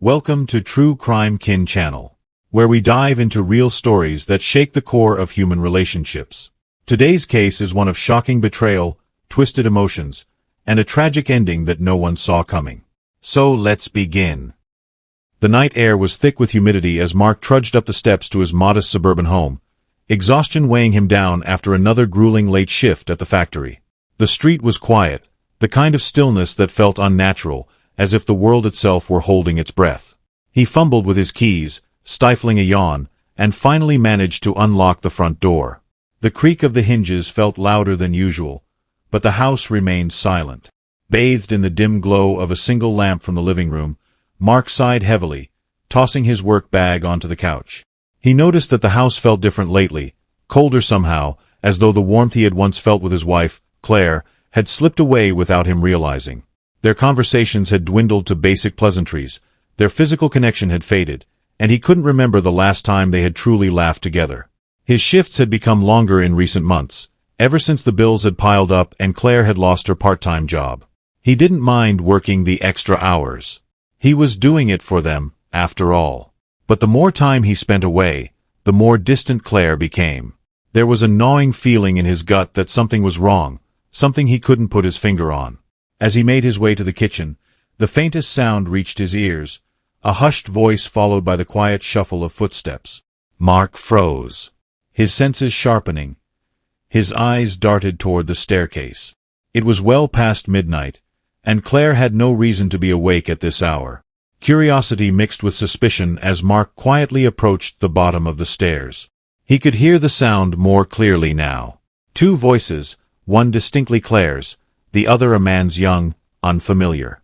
Welcome to True Crime Kin channel, where we dive into real stories that shake the core of human relationships. Today's case is one of shocking betrayal, twisted emotions, and a tragic ending that no one saw coming. So let's begin. The night air was thick with humidity as Mark trudged up the steps to his modest suburban home, exhaustion weighing him down after another grueling late shift at the factory. The street was quiet, the kind of stillness that felt unnatural, as if the world itself were holding its breath. He fumbled with his keys, stifling a yawn, and finally managed to unlock the front door. The creak of the hinges felt louder than usual, but the house remained silent. Bathed in the dim glow of a single lamp from the living room, Mark sighed heavily, tossing his work bag onto the couch. He noticed that the house felt different lately, colder somehow, as though the warmth he had once felt with his wife, Claire, had slipped away without him realizing. Their conversations had dwindled to basic pleasantries, their physical connection had faded, and he couldn't remember the last time they had truly laughed together. His shifts had become longer in recent months, ever since the bills had piled up and Claire had lost her part-time job. He didn't mind working the extra hours. He was doing it for them, after all. But the more time he spent away, the more distant Claire became. There was a gnawing feeling in his gut that something was wrong, something he couldn't put his finger on. As he made his way to the kitchen, the faintest sound reached his ears, a hushed voice followed by the quiet shuffle of footsteps. Mark froze, his senses sharpening. His eyes darted toward the staircase. It was well past midnight, and Claire had no reason to be awake at this hour. Curiosity mixed with suspicion as Mark quietly approached the bottom of the stairs. He could hear the sound more clearly now. Two voices, one distinctly Claire's, the other a man's young, unfamiliar.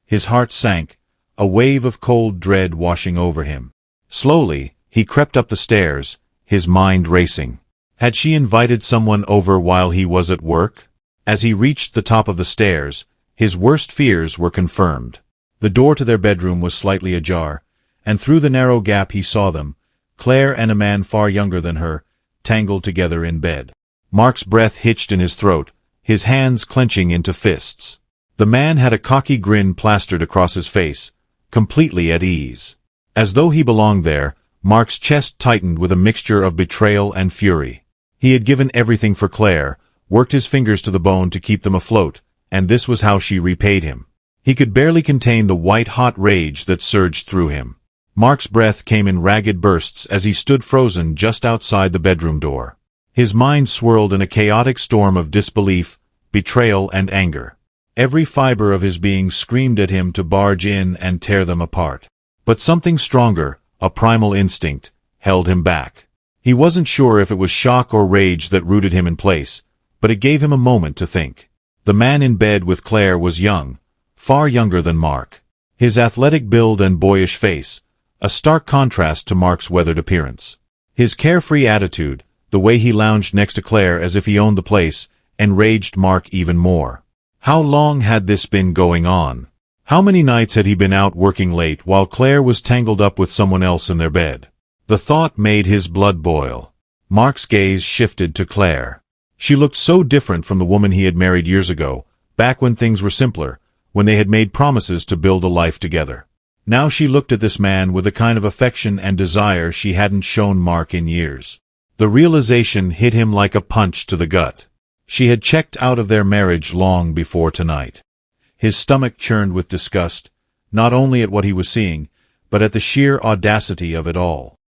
His heart sank, a wave of cold dread washing over him. Slowly, he crept up the stairs, his mind racing. Had she invited someone over while he was at work? As he reached the top of the stairs, his worst fears were confirmed. The door to their bedroom was slightly ajar, and through the narrow gap he saw them, Claire and a man far younger than her, tangled together in bed. Mark's breath hitched in his throat, his hands clenching into fists. The man had a cocky grin plastered across his face, completely at ease. As though he belonged there, Mark's chest tightened with a mixture of betrayal and fury. He had given everything for Claire, worked his fingers to the bone to keep them afloat, and this was how she repaid him. He could barely contain the white-hot rage that surged through him. Mark's breath came in ragged bursts as he stood frozen just outside the bedroom door. His mind swirled in a chaotic storm of disbelief, betrayal, and anger. Every fiber of his being screamed at him to barge in and tear them apart. But something stronger, a primal instinct, held him back. He wasn't sure if it was shock or rage that rooted him in place, but it gave him a moment to think. The man in bed with Claire was young, far younger than Mark. His athletic build and boyish face, a stark contrast to Mark's weathered appearance. His carefree attitude, the way he lounged next to Claire as if he owned the place, enraged Mark even more. How long had this been going on? How many nights had he been out working late while Claire was tangled up with someone else in their bed? The thought made his blood boil. Mark's gaze shifted to Claire. She looked so different from the woman he had married years ago, back when things were simpler, when they had made promises to build a life together. Now she looked at this man with a kind of affection and desire she hadn't shown Mark in years. The realization hit him like a punch to the gut. She had checked out of their marriage long before tonight. His stomach churned with disgust, not only at what he was seeing, but at the sheer audacity of it all.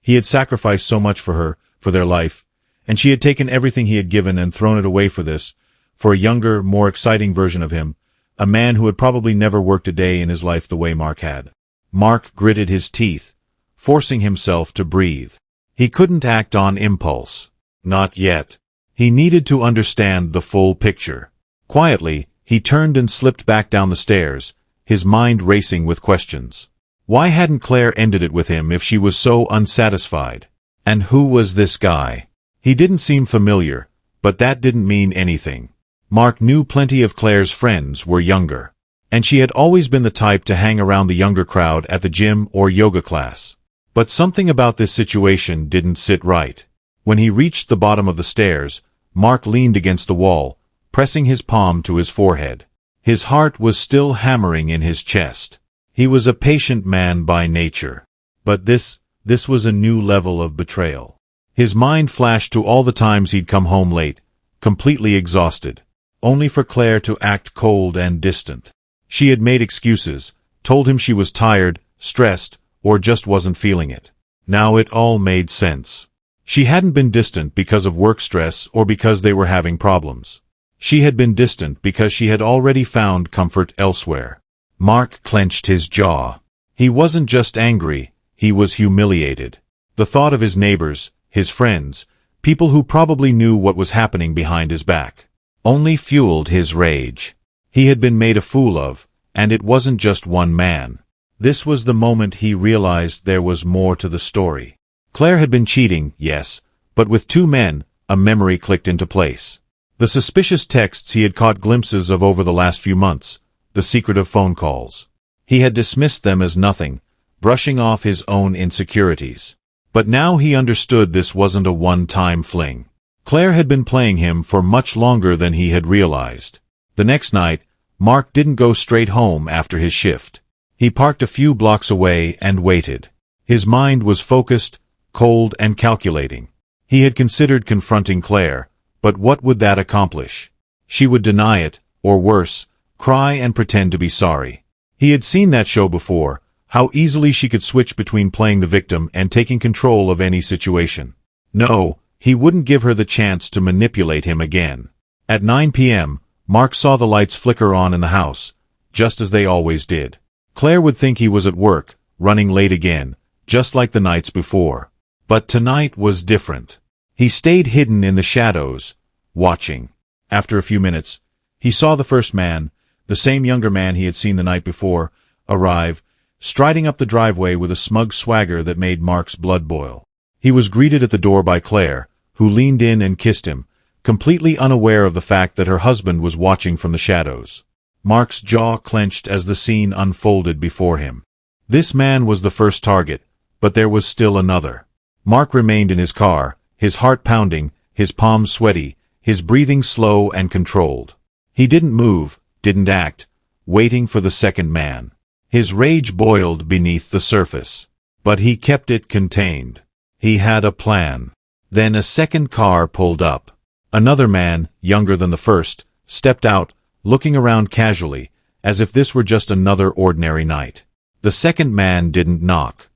He had sacrificed so much for her, for their life, and she had taken everything he had given and thrown it away for this, for a younger, more exciting version of him, a man who had probably never worked a day in his life the way Mark had. Mark gritted his teeth, forcing himself to breathe. He couldn't act on impulse. Not yet. He needed to understand the full picture. Quietly, he turned and slipped back down the stairs, his mind racing with questions. Why hadn't Claire ended it with him if she was so unsatisfied? And who was this guy? He didn't seem familiar, but that didn't mean anything. Mark knew plenty of Claire's friends were younger, and she had always been the type to hang around the younger crowd at the gym or yoga class. But something about this situation didn't sit right. When he reached the bottom of the stairs, Mark leaned against the wall, pressing his palm to his forehead. His heart was still hammering in his chest. He was a patient man by nature. But this was a new level of betrayal. His mind flashed to all the times he'd come home late, completely exhausted, only for Claire to act cold and distant. She had made excuses, told him she was tired, stressed, or just wasn't feeling it. Now it all made sense. She hadn't been distant because of work stress or because they were having problems. She had been distant because she had already found comfort elsewhere. Mark clenched his jaw. He wasn't just angry, he was humiliated. The thought of his neighbors, his friends, people who probably knew what was happening behind his back, only fueled his rage. He had been made a fool of, and it wasn't just one man. This was the moment he realized there was more to the story. Claire had been cheating, yes, but with two men, a memory clicked into place. The suspicious texts he had caught glimpses of over the last few months, the secretive phone calls. He had dismissed them as nothing, brushing off his own insecurities. But now he understood this wasn't a one-time fling. Claire had been playing him for much longer than he had realized. The next night, Mark didn't go straight home after his shift. He parked a few blocks away and waited. His mind was focused, cold and calculating. He had considered confronting Claire, but what would that accomplish? She would deny it, or worse, cry and pretend to be sorry. He had seen that show before, how easily she could switch between playing the victim and taking control of any situation. No, he wouldn't give her the chance to manipulate him again. At 9 p.m., Mark saw the lights flicker on in the house, just as they always did. Claire would think he was at work, running late again, just like the nights before. But tonight was different. He stayed hidden in the shadows, watching. After a few minutes, he saw the first man, the same younger man he had seen the night before, arrive, striding up the driveway with a smug swagger that made Mark's blood boil. He was greeted at the door by Claire, who leaned in and kissed him, completely unaware of the fact that her husband was watching from the shadows. Mark's jaw clenched as the scene unfolded before him. This man was the first target, but there was still another. Mark remained in his car, his heart pounding, his palms sweaty, his breathing slow and controlled. He didn't move, didn't act, waiting for the second man. His rage boiled beneath the surface. But he kept it contained. He had a plan. Then a second car pulled up. Another man, younger than the first, stepped out, looking around casually, as if this were just another ordinary night. The second man didn't knock.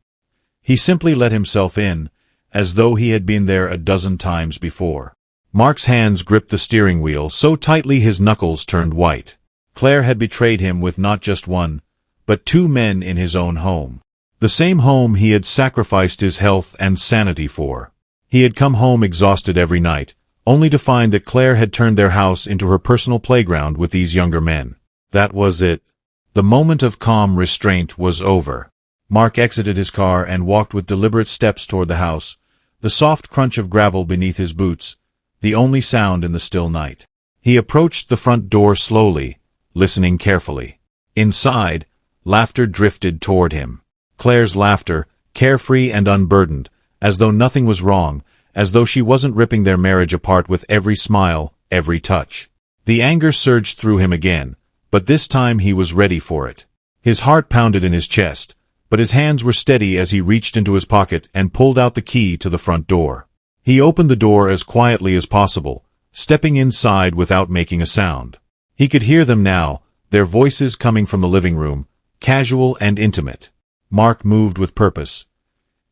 He simply let himself in, as though he had been there a dozen times before. Mark's hands gripped the steering wheel so tightly his knuckles turned white. Claire had betrayed him with not just one, but two men in his own home. The same home he had sacrificed his health and sanity for. He had come home exhausted every night, only to find that Claire had turned their house into her personal playground with these younger men. That was it. The moment of calm restraint was over. Mark exited his car and walked with deliberate steps toward the house, the soft crunch of gravel beneath his boots, the only sound in the still night. He approached the front door slowly, listening carefully. Inside, laughter drifted toward him. Claire's laughter, carefree and unburdened, as though nothing was wrong, as though she wasn't ripping their marriage apart with every smile, every touch. The anger surged through him again, but this time he was ready for it. His heart pounded in his chest, but his hands were steady as he reached into his pocket and pulled out the key to the front door. He opened the door as quietly as possible, stepping inside without making a sound. He could hear them now, their voices coming from the living room, casual and intimate. Mark moved with purpose,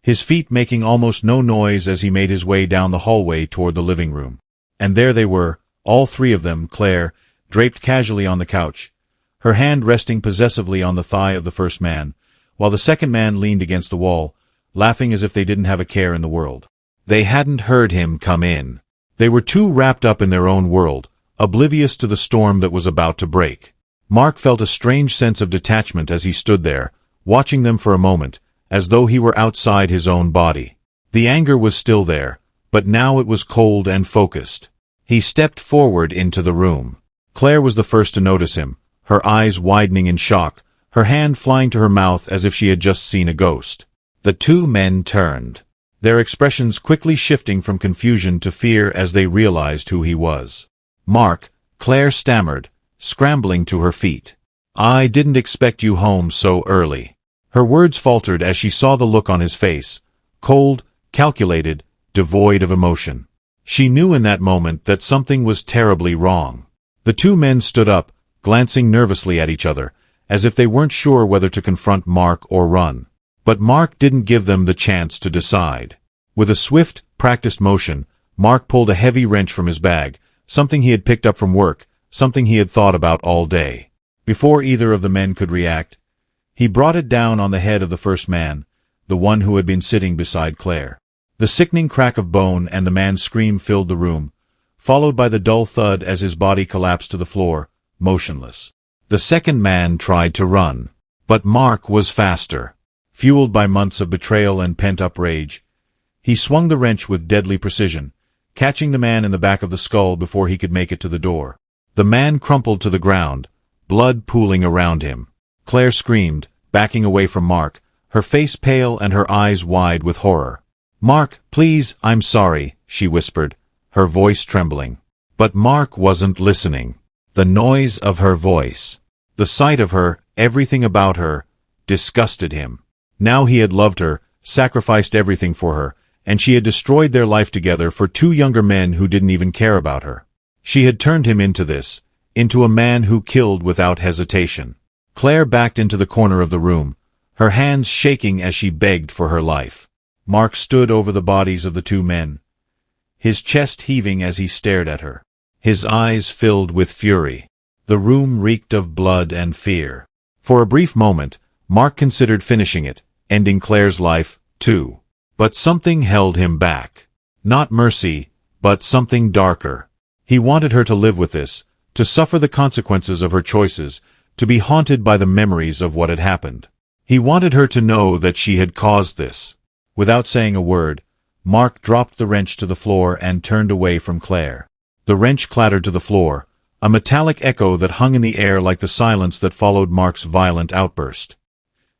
his feet making almost no noise as he made his way down the hallway toward the living room. And there they were, all three of them, Claire, draped casually on the couch, her hand resting possessively on the thigh of the first man, while the second man leaned against the wall, laughing as if they didn't have a care in the world. They hadn't heard him come in. They were too wrapped up in their own world, oblivious to the storm that was about to break. Mark felt a strange sense of detachment as he stood there, watching them for a moment, as though he were outside his own body. The anger was still there, but now it was cold and focused. He stepped forward into the room. Claire was the first to notice him, her eyes widening in shock, her hand flying to her mouth as if she had just seen a ghost. The two men turned, their expressions quickly shifting from confusion to fear as they realized who he was. "Mark," Claire stammered, scrambling to her feet. I didn't expect you home so early. Her words faltered as she saw the look on his face, cold, calculated, devoid of emotion. She knew in that moment that something was terribly wrong. The two men stood up, glancing nervously at each other, as if they weren't sure whether to confront Mark or run. But Mark didn't give them the chance to decide. With a swift, practiced motion, Mark pulled a heavy wrench from his bag, something he had picked up from work, something he had thought about all day. Before either of the men could react, he brought it down on the head of the first man, the one who had been sitting beside Claire. The sickening crack of bone and the man's scream filled the room, followed by the dull thud as his body collapsed to the floor, motionless. The second man tried to run. But Mark was faster. Fueled by months of betrayal and pent-up rage, he swung the wrench with deadly precision, catching the man in the back of the skull before he could make it to the door. The man crumpled to the ground, blood pooling around him. Claire screamed, backing away from Mark, her face pale and her eyes wide with horror. "Mark, please, I'm sorry," she whispered, her voice trembling. But Mark wasn't listening. The noise of her voice, the sight of her, everything about her, disgusted him. Now he had loved her, sacrificed everything for her, and she had destroyed their life together for two younger men who didn't even care about her. She had turned him into a man who killed without hesitation. Claire backed into the corner of the room, her hands shaking as she begged for her life. Mark stood over the bodies of the two men, his chest heaving as he stared at her. His eyes filled with fury. The room reeked of blood and fear. For a brief moment, Mark considered finishing it, ending Claire's life, too. But something held him back. Not mercy, but something darker. He wanted her to live with this, to suffer the consequences of her choices, to be haunted by the memories of what had happened. He wanted her to know that she had caused this. Without saying a word, Mark dropped the wrench to the floor and turned away from Claire. The wrench clattered to the floor, a metallic echo that hung in the air like the silence that followed Mark's violent outburst.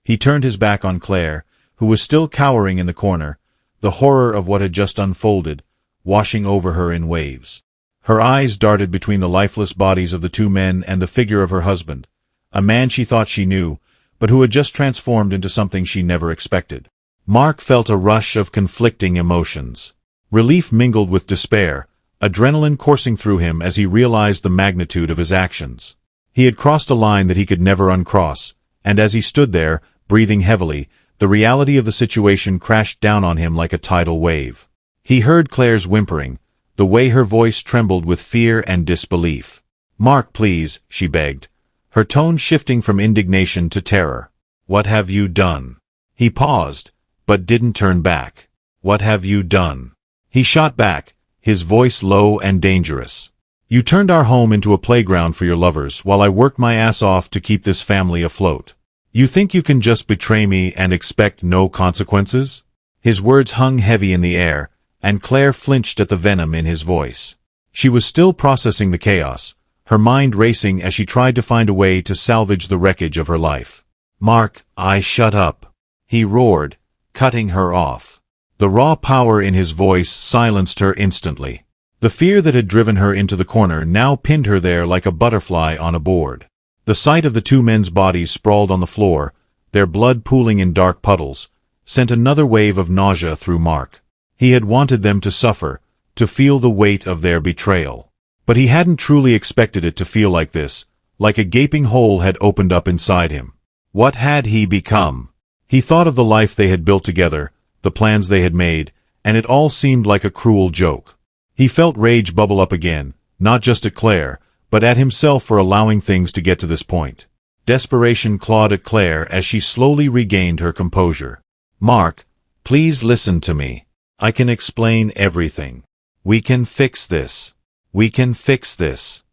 He turned his back on Claire, who was still cowering in the corner, the horror of what had just unfolded, washing over her in waves. Her eyes darted between the lifeless bodies of the two men and the figure of her husband, a man she thought she knew, but who had just transformed into something she never expected. Mark felt a rush of conflicting emotions. Relief mingled with despair, adrenaline coursing through him as he realized the magnitude of his actions. He had crossed a line that he could never uncross, and as he stood there, breathing heavily, the reality of the situation crashed down on him like a tidal wave. He heard Claire's whimpering, the way her voice trembled with fear and disbelief. "Mark, please," she begged, her tone shifting from indignation to terror. "What have you done?" He paused, but didn't turn back. "What have you done?" He shot back, his voice low and dangerous. "You turned our home into a playground for your lovers while I worked my ass off to keep this family afloat. You think you can just betray me and expect no consequences?" His words hung heavy in the air, and Claire flinched at the venom in his voice. She was still processing the chaos, her mind racing as she tried to find a way to salvage the wreckage of her life. "Mark, shut up," he roared, cutting her off. The raw power in his voice silenced her instantly. The fear that had driven her into the corner now pinned her there like a butterfly on a board. The sight of the two men's bodies sprawled on the floor, their blood pooling in dark puddles, sent another wave of nausea through Mark. He had wanted them to suffer, to feel the weight of their betrayal. But he hadn't truly expected it to feel like this, like a gaping hole had opened up inside him. What had he become? He thought of the life they had built together, the plans they had made, and it all seemed like a cruel joke. He felt rage bubble up again, not just at Claire, but at himself for allowing things to get to this point. Desperation clawed at Claire as she slowly regained her composure. "Mark, please listen to me. I can explain everything. We can fix this. We can fix this."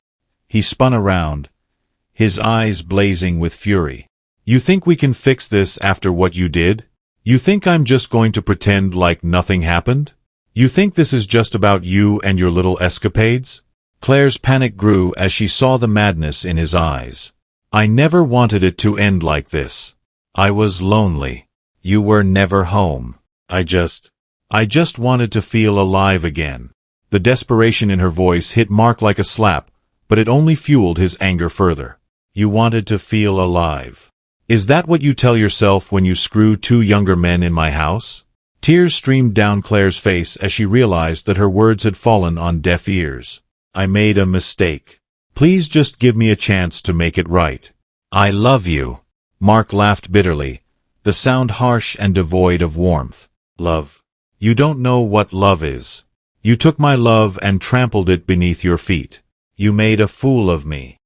He spun around, his eyes blazing with fury. "You think we can fix this after what you did? You think I'm just going to pretend like nothing happened? You think this is just about you and your little escapades?" Claire's panic grew as she saw the madness in his eyes. "I never wanted it to end like this. I was lonely. You were never home. I just wanted to feel alive again." The desperation in her voice hit Mark like a slap, but it only fueled his anger further. You wanted to feel alive. Is that what you tell yourself when you screw two younger men in my house? Tears streamed down Claire's face as she realized that her words had fallen on deaf ears. I made a mistake. Please just give me a chance to make it right. I love you. Mark laughed bitterly, the sound harsh and devoid of warmth. Love. You don't know what love is. You took my love and trampled it beneath your feet. You made a fool of me.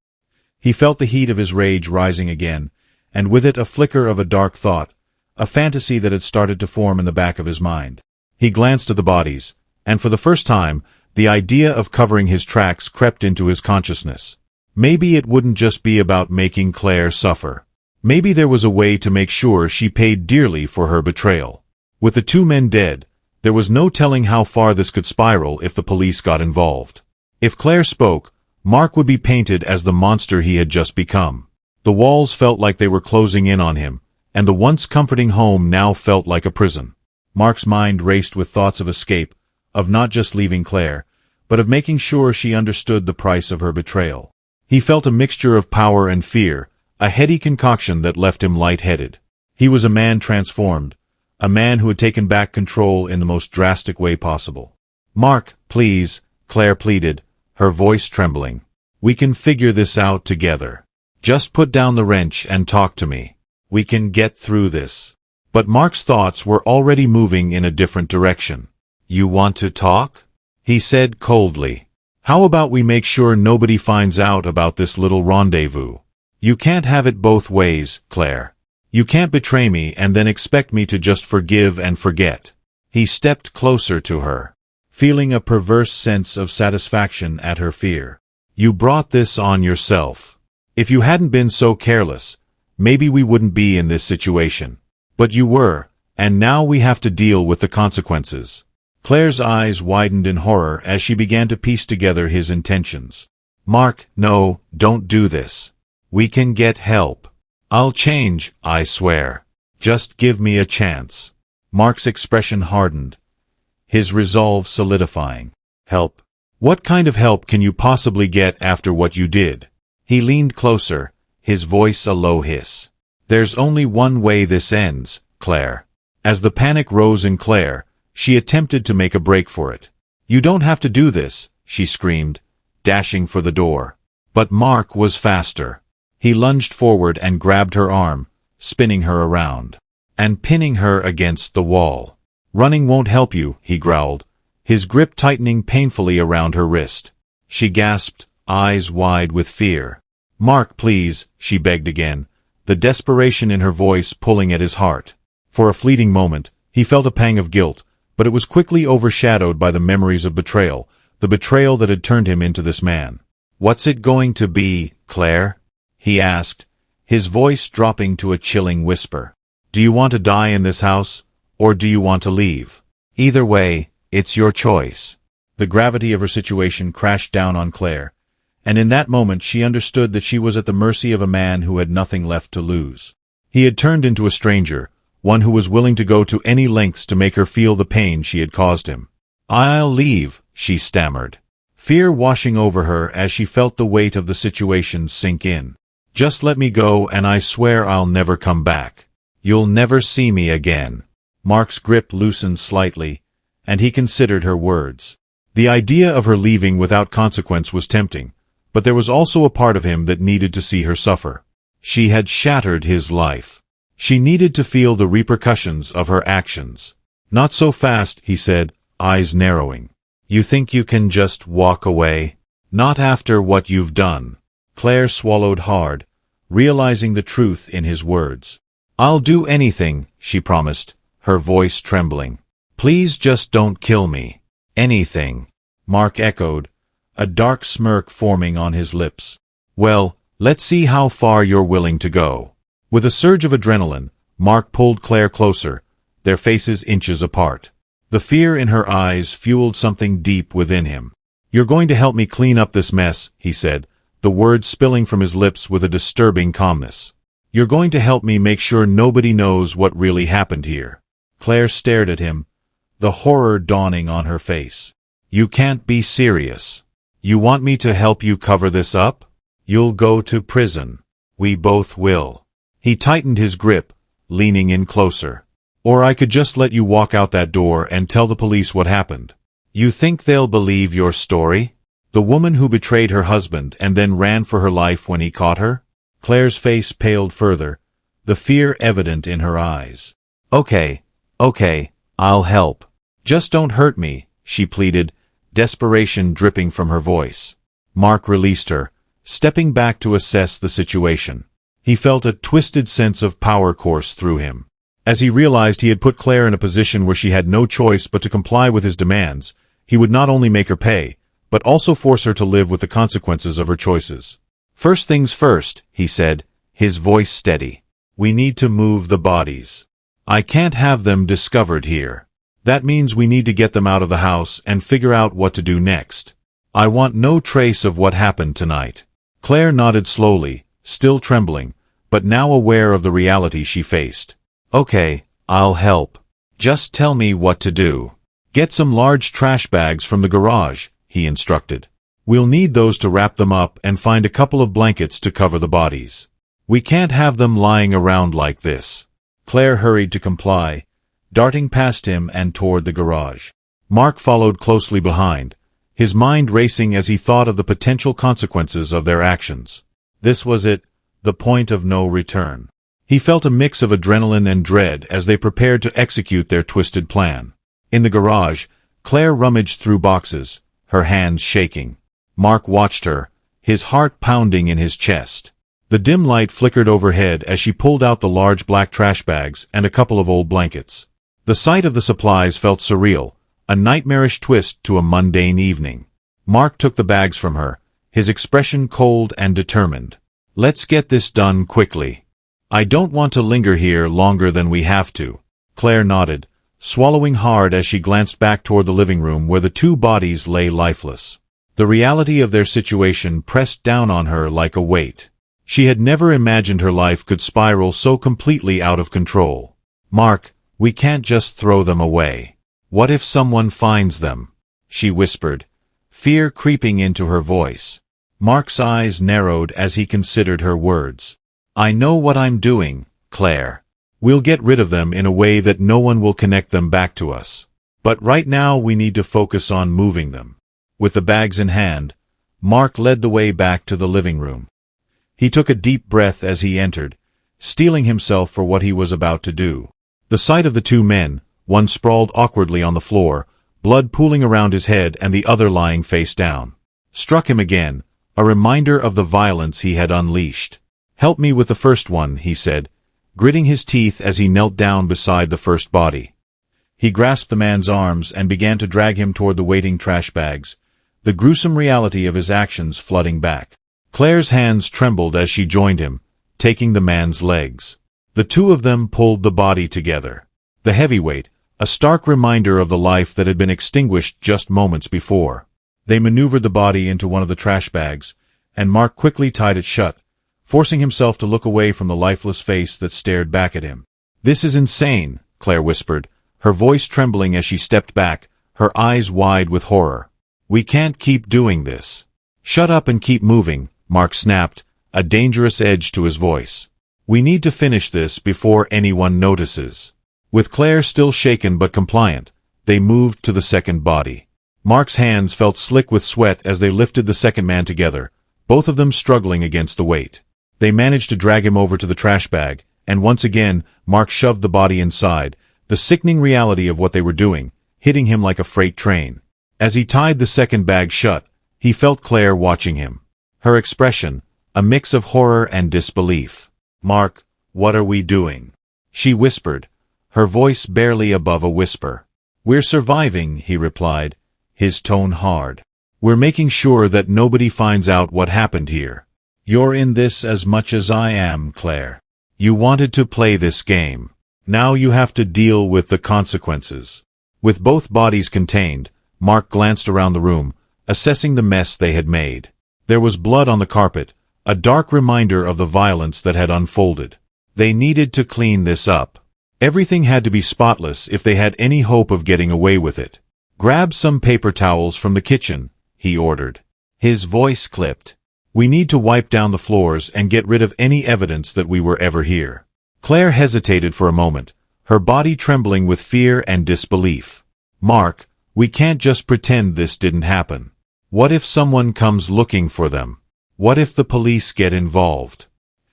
He felt the heat of his rage rising again, and with it a flicker of a dark thought, a fantasy that had started to form in the back of his mind. He glanced at the bodies, and for the first time, the idea of covering his tracks crept into his consciousness. Maybe it wouldn't just be about making Claire suffer. Maybe there was a way to make sure she paid dearly for her betrayal. With the two men dead, there was no telling how far this could spiral if the police got involved. If Claire spoke, Mark would be painted as the monster he had just become. The walls felt like they were closing in on him, and the once comforting home now felt like a prison. Mark's mind raced with thoughts of escape, of not just leaving Claire, but of making sure she understood the price of her betrayal. He felt a mixture of power and fear, a heady concoction that left him lightheaded. He was a man transformed, a man who had taken back control in the most drastic way possible. Mark, please, Claire pleaded, her voice trembling. We can figure this out together. Just put down the wrench and talk to me. We can get through this. But Mark's thoughts were already moving in a different direction. You want to talk? He said coldly. How about we make sure nobody finds out about this little rendezvous? You can't have it both ways, Claire. You can't betray me and then expect me to just forgive and forget. He stepped closer to her, feeling a perverse sense of satisfaction at her fear. You brought this on yourself. If you hadn't been so careless, maybe we wouldn't be in this situation. But you were, and now we have to deal with the consequences. Claire's eyes widened in horror as she began to piece together his intentions. Mark, no, don't do this. We can get help. I'll change, I swear. Just give me a chance. Mark's expression hardened, his resolve solidifying. Help? What kind of help can you possibly get after what you did? He leaned closer, his voice a low hiss. There's only one way this ends, Claire. As the panic rose in Claire, she attempted to make a break for it. You don't have to do this, she screamed, dashing for the door. But Mark was faster. He lunged forward and grabbed her arm, spinning her around, and pinning her against the wall. Running won't help you, he growled, his grip tightening painfully around her wrist. She gasped, eyes wide with fear. Mark, please, she begged again, the desperation in her voice pulling at his heart. For a fleeting moment, he felt a pang of guilt, but it was quickly overshadowed by the memories of betrayal, the betrayal that had turned him into this man. What's it going to be, Claire? He asked, his voice dropping to a chilling whisper. Do you want to die in this house, or do you want to leave? Either way, it's your choice. The gravity of her situation crashed down on Claire, and in that moment she understood that she was at the mercy of a man who had nothing left to lose. He had turned into a stranger, one who was willing to go to any lengths to make her feel the pain she had caused him. I'll leave, she stammered, fear washing over her as she felt the weight of the situation sink in. Just let me go and I swear I'll never come back. You'll never see me again. Mark's grip loosened slightly, and he considered her words. The idea of her leaving without consequence was tempting, but there was also a part of him that needed to see her suffer. She had shattered his life. She needed to feel the repercussions of her actions. Not so fast, he said, eyes narrowing. You think you can just walk away? Not after what you've done. Claire swallowed hard, realizing the truth in his words. I'll do anything, she promised, her voice trembling. Please just don't kill me. Anything. Mark echoed, a dark smirk forming on his lips. Well, let's see how far you're willing to go. With a surge of adrenaline, Mark pulled Claire closer, their faces inches apart. The fear in her eyes fueled something deep within him. You're going to help me clean up this mess, he said, the words spilling from his lips with a disturbing calmness. You're going to help me make sure nobody knows what really happened here. Claire stared at him, the horror dawning on her face. You can't be serious. You want me to help you cover this up? You'll go to prison. We both will. He tightened his grip, leaning in closer. Or I could just let you walk out that door and tell the police what happened. You think they'll believe your story? The woman who betrayed her husband and then ran for her life when he caught her? Claire's face paled further, the fear evident in her eyes. Okay, I'll help. Just don't hurt me, she pleaded, desperation dripping from her voice. Mark released her, stepping back to assess the situation. He felt a twisted sense of power course through him. As he realized he had put Claire in a position where she had no choice but to comply with his demands, he would not only make her pay, but also force her to live with the consequences of her choices. First things first, he said, his voice steady. We need to move the bodies. I can't have them discovered here. That means we need to get them out of the house and figure out what to do next. I want no trace of what happened tonight. Claire nodded slowly, still trembling, but now aware of the reality she faced. Okay, I'll help. Just tell me what to do. Get some large trash bags from the garage, he instructed. We'll need those to wrap them up and find a couple of blankets to cover the bodies. We can't have them lying around like this. Claire hurried to comply, darting past him and toward the garage. Mark followed closely behind, his mind racing as he thought of the potential consequences of their actions. This was it, the point of no return. He felt a mix of adrenaline and dread as they prepared to execute their twisted plan. In the garage, Claire rummaged through boxes, her hands shaking. Mark watched her, his heart pounding in his chest. The dim light flickered overhead as she pulled out the large black trash bags and a couple of old blankets. The sight of the supplies felt surreal, a nightmarish twist to a mundane evening. Mark took the bags from her, his expression cold and determined. Let's get this done quickly. I don't want to linger here longer than we have to. Claire nodded, swallowing hard as she glanced back toward the living room where the two bodies lay lifeless. The reality of their situation pressed down on her like a weight. She had never imagined her life could spiral so completely out of control. Mark, we can't just throw them away. What if someone finds them? She whispered, fear creeping into her voice. Mark's eyes narrowed as he considered her words. I know what I'm doing, Claire. We'll get rid of them in a way that no one will connect them back to us. But right now we need to focus on moving them. With the bags in hand, Mark led the way back to the living room. He took a deep breath as he entered, steeling himself for what he was about to do. The sight of the two men, one sprawled awkwardly on the floor, blood pooling around his head and the other lying face down, struck him again, a reminder of the violence he had unleashed. Help me with the first one, he said, gritting his teeth as he knelt down beside the first body. He grasped the man's arms and began to drag him toward the waiting trash bags, the gruesome reality of his actions flooding back. Claire's hands trembled as she joined him, taking the man's legs. The two of them pulled the body together. The heavyweight, a stark reminder of the life that had been extinguished just moments before. They maneuvered the body into one of the trash bags, and Mark quickly tied it shut, forcing himself to look away from the lifeless face that stared back at him. This is insane, Claire whispered, her voice trembling as she stepped back, her eyes wide with horror. We can't keep doing this. Shut up and keep moving, Mark snapped, a dangerous edge to his voice. We need to finish this before anyone notices. With Claire still shaken but compliant, they moved to the second body. Mark's hands felt slick with sweat as they lifted the second man together, both of them struggling against the weight. They managed to drag him over to the trash bag, and once again, Mark shoved the body inside, the sickening reality of what they were doing, hitting him like a freight train. As he tied the second bag shut, he felt Claire watching him. Her expression, a mix of horror and disbelief. Mark, what are we doing? She whispered, her voice barely above a whisper. We're surviving, he replied, his tone hard. We're making sure that nobody finds out what happened here. You're in this as much as I am, Claire. You wanted to play this game. Now you have to deal with the consequences. With both bodies contained, Mark glanced around the room, assessing the mess they had made. There was blood on the carpet, a dark reminder of the violence that had unfolded. They needed to clean this up. Everything had to be spotless if they had any hope of getting away with it. Grab some paper towels from the kitchen, he ordered. His voice clipped. We need to wipe down the floors and get rid of any evidence that we were ever here. Claire hesitated for a moment, her body trembling with fear and disbelief. Mark, we can't just pretend this didn't happen. What if someone comes looking for them? What if the police get involved?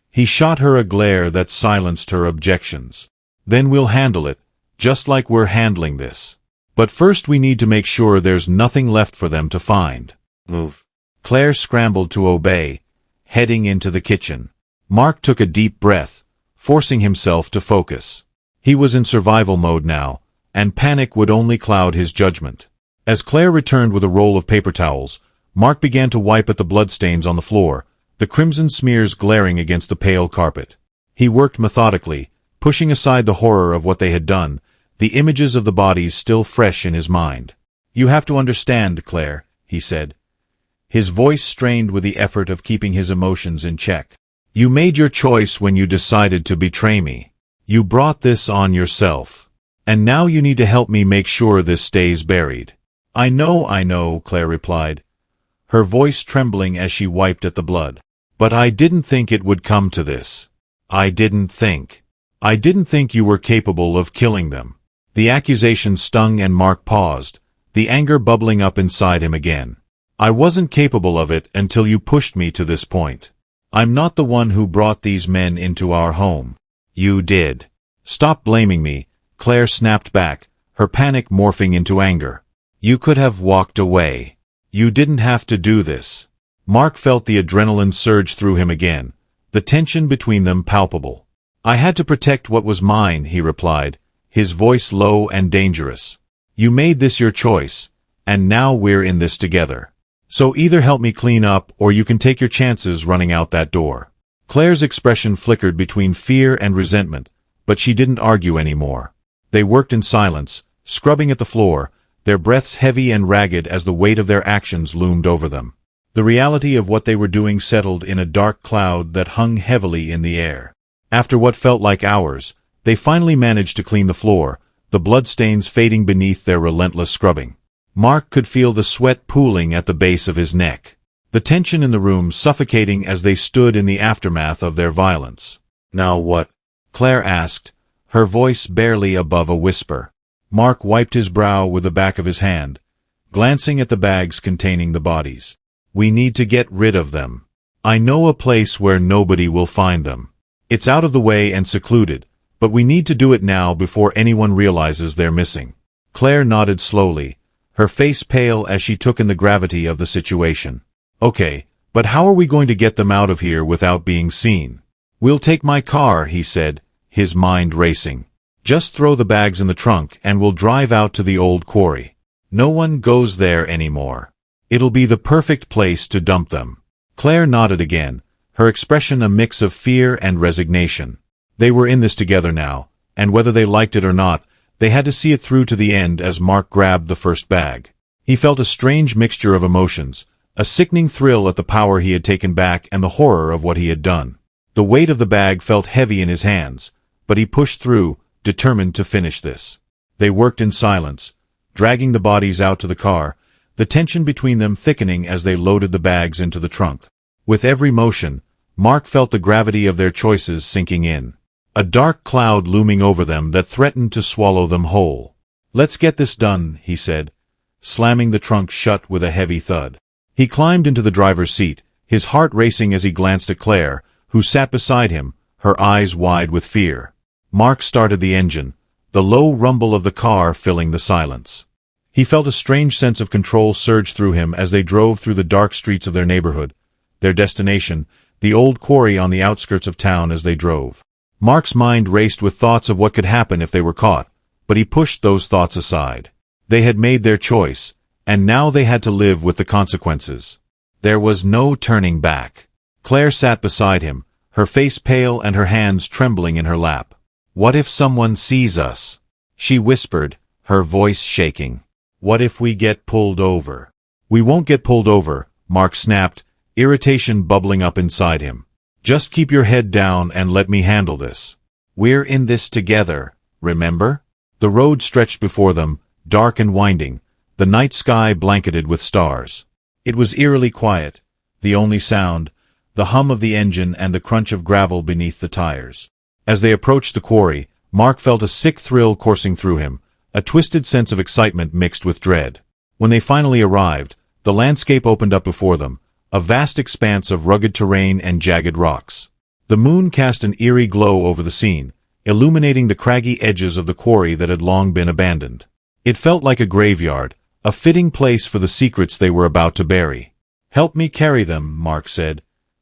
He shot her a glare that silenced her objections. Then we'll handle it, just like we're handling this. But first we need to make sure there's nothing left for them to find. Move. Claire scrambled to obey, heading into the kitchen. Mark took a deep breath, forcing himself to focus. He was in survival mode now, and panic would only cloud his judgment. As Claire returned with a roll of paper towels, Mark began to wipe at the bloodstains on the floor, the crimson smears glaring against the pale carpet. He worked methodically, pushing aside the horror of what they had done, the images of the bodies still fresh in his mind. "You have to understand, Claire," he said. His voice strained with the effort of keeping his emotions in check. "You made your choice when you decided to betray me. You brought this on yourself. And now you need to help me make sure this stays buried." I know, Claire replied, her voice trembling as she wiped at the blood. "But I didn't think it would come to this. I didn't think you were capable of killing them." The accusation stung and Mark paused, the anger bubbling up inside him again. "I wasn't capable of it until you pushed me to this point. I'm not the one who brought these men into our home. You did." "Stop blaming me," Claire snapped back, her panic morphing into anger. "You could have walked away. You didn't have to do this." Mark felt the adrenaline surge through him again, the tension between them palpable. "I had to protect what was mine," he replied, his voice low and dangerous. "You made this your choice, and now we're in this together. So either help me clean up or you can take your chances running out that door." Claire's expression flickered between fear and resentment, but she didn't argue anymore. They worked in silence, scrubbing at the floor, their breaths heavy and ragged as the weight of their actions loomed over them. The reality of what they were doing settled in a dark cloud that hung heavily in the air. After what felt like hours, they finally managed to clean the floor, the bloodstains fading beneath their relentless scrubbing. Mark could feel the sweat pooling at the base of his neck, the tension in the room suffocating as they stood in the aftermath of their violence. "Now what?" Claire asked, her voice barely above a whisper. Mark wiped his brow with the back of his hand, glancing at the bags containing the bodies. "We need to get rid of them. I know a place where nobody will find them. It's out of the way and secluded, but we need to do it now before anyone realizes they're missing." Claire nodded slowly, her face pale as she took in the gravity of the situation. "Okay, but how are we going to get them out of here without being seen?" "We'll take my car," he said, his mind racing. "Just throw the bags in the trunk and we'll drive out to the old quarry. No one goes there anymore. It'll be the perfect place to dump them." Claire nodded again, her expression a mix of fear and resignation. They were in this together now, and whether they liked it or not, they had to see it through to the end as Mark grabbed the first bag. He felt a strange mixture of emotions, a sickening thrill at the power he had taken back and the horror of what he had done. The weight of the bag felt heavy in his hands, but he pushed through, determined to finish this. They worked in silence, dragging the bodies out to the car, the tension between them thickening as they loaded the bags into the trunk. With every motion, Mark felt the gravity of their choices sinking in, a dark cloud looming over them that threatened to swallow them whole. "Let's get this done," he said, slamming the trunk shut with a heavy thud. He climbed into the driver's seat, his heart racing as he glanced at Claire, who sat beside him, her eyes wide with fear. Mark started the engine, the low rumble of the car filling the silence. He felt a strange sense of control surge through him as they drove through the dark streets of their neighborhood, their destination, the old quarry on the outskirts of town as they drove. Mark's mind raced with thoughts of what could happen if they were caught, but he pushed those thoughts aside. They had made their choice, and now they had to live with the consequences. There was no turning back. Claire sat beside him, her face pale and her hands trembling in her lap. "What if someone sees us?" she whispered, her voice shaking. "What if we get pulled over?" "We won't get pulled over," Mark snapped, irritation bubbling up inside him. "Just keep your head down and let me handle this. We're in this together, remember?" The road stretched before them, dark and winding, the night sky blanketed with stars. It was eerily quiet, The only sound, the hum of the engine and the crunch of gravel beneath the tires. As they approached the quarry, Mark felt a sick thrill coursing through him, a twisted sense of excitement mixed with dread. When they finally arrived, the landscape opened up before them, a vast expanse of rugged terrain and jagged rocks. The moon cast an eerie glow over the scene, illuminating the craggy edges of the quarry that had long been abandoned. It felt like a graveyard, a fitting place for the secrets they were about to bury. "Help me carry them," Mark said,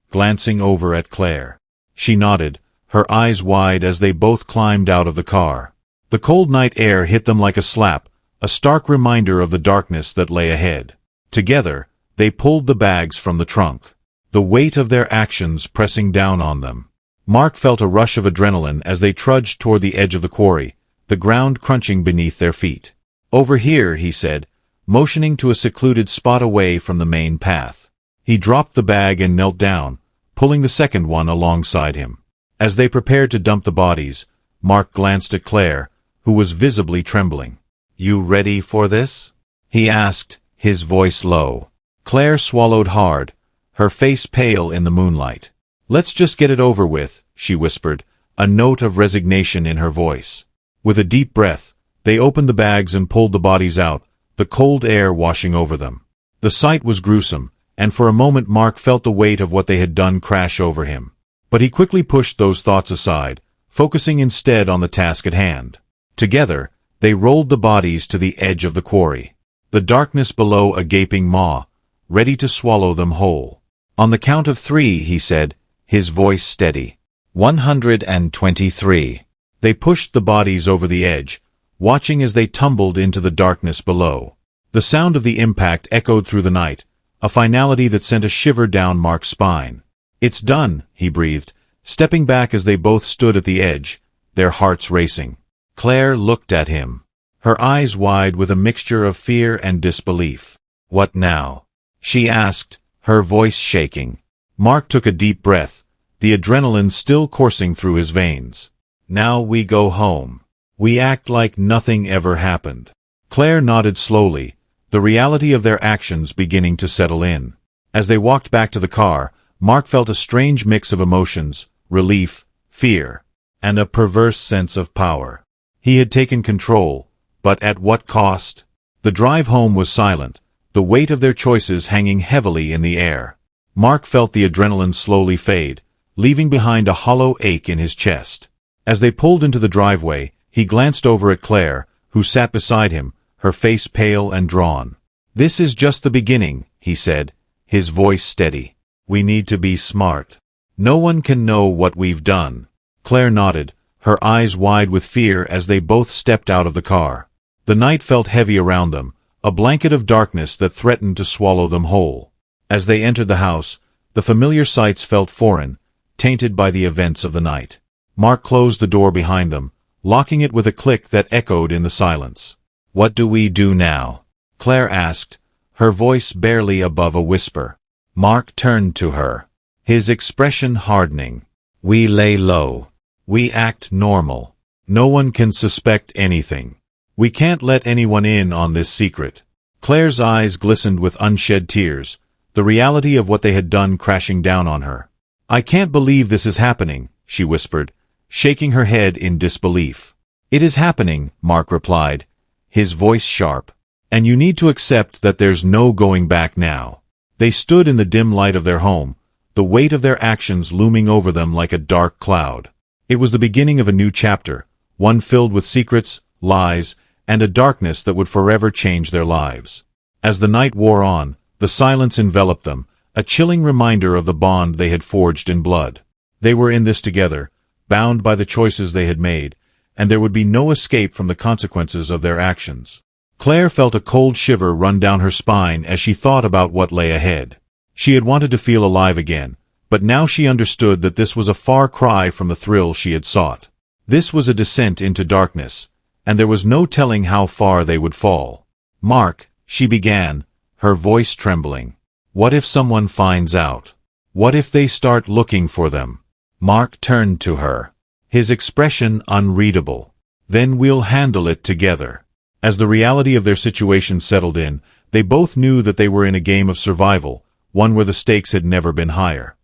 glancing over at Claire. She nodded, her eyes wide as they both climbed out of the car. The cold night air hit them like a slap, a stark reminder of the darkness that lay ahead. Together, they pulled the bags from the trunk, the weight of their actions pressing down on them. Mark felt a rush of adrenaline as they trudged toward the edge of the quarry, the ground crunching beneath their feet. "Over here," he said, motioning to a secluded spot away from the main path. He dropped the bag and knelt down, pulling the second one alongside him. As they prepared to dump the bodies, Mark glanced at Claire, who was visibly trembling. "You ready for this?" he asked, his voice low. Claire swallowed hard, her face pale in the moonlight. "Let's just get it over with," she whispered, a note of resignation in her voice. With a deep breath, they opened the bags and pulled the bodies out, the cold air washing over them. The sight was gruesome, and for a moment Mark felt the weight of what they had done crash over him. But he quickly pushed those thoughts aside, focusing instead on the task at hand. Together, they rolled the bodies to the edge of the quarry, the darkness below a gaping maw, ready to swallow them whole. "On the count of 3, he said, his voice steady. 123. They pushed the bodies over the edge, watching as they tumbled into the darkness below. The sound of the impact echoed through the night, a finality that sent a shiver down Mark's spine. "It's done," he breathed, stepping back as they both stood at the edge, their hearts racing. Claire looked at him, her eyes wide with a mixture of fear and disbelief. "What now?" she asked, her voice shaking. Mark took a deep breath, the adrenaline still coursing through his veins. "Now we go home. We act like nothing ever happened." Claire nodded slowly, the reality of their actions beginning to settle in. As they walked back to the car, Mark felt a strange mix of emotions, relief, fear, and a perverse sense of power. He had taken control, but at what cost? The drive home was silent, the weight of their choices hanging heavily in the air. Mark felt the adrenaline slowly fade, leaving behind a hollow ache in his chest. As they pulled into the driveway, he glanced over at Claire, who sat beside him, her face pale and drawn. "This is just the beginning," he said, his voice steady. "We need to be smart. No one can know what we've done." Claire nodded, her eyes wide with fear as they both stepped out of the car. The night felt heavy around them, a blanket of darkness that threatened to swallow them whole. As they entered the house, the familiar sights felt foreign, tainted by the events of the night. Mark closed the door behind them, locking it with a click that echoed in the silence. "What do we do now?" Claire asked, her voice barely above a whisper. Mark turned to her, his expression hardening. "We lay low. We act normal. No one can suspect anything. We can't let anyone in on this secret." Claire's eyes glistened with unshed tears, the reality of what they had done crashing down on her. "I can't believe this is happening," she whispered, shaking her head in disbelief. "It is happening," Mark replied, his voice sharp. "And you need to accept that there's no going back now." They stood in the dim light of their home, the weight of their actions looming over them like a dark cloud. It was the beginning of a new chapter, one filled with secrets, lies, and a darkness that would forever change their lives. As the night wore on, the silence enveloped them, a chilling reminder of the bond they had forged in blood. They were in this together, bound by the choices they had made, and there would be no escape from the consequences of their actions. Claire felt a cold shiver run down her spine as she thought about what lay ahead. She had wanted to feel alive again, but now she understood that this was a far cry from the thrill she had sought. This was a descent into darkness, and there was no telling how far they would fall. "Mark," she began, her voice trembling. "What if someone finds out? What if they start looking for them?" Mark turned to her, his expression unreadable. "Then we'll handle it together." As the reality of their situation settled in, they both knew that they were in a game of survival, one where the stakes had never been higher.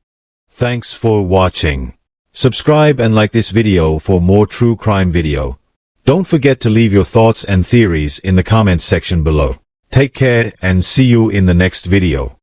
Thanks for watching. Subscribe and like this video for more true crime video. Don't forget to leave your thoughts and theories in the comments section below. Take care and see you in the next video.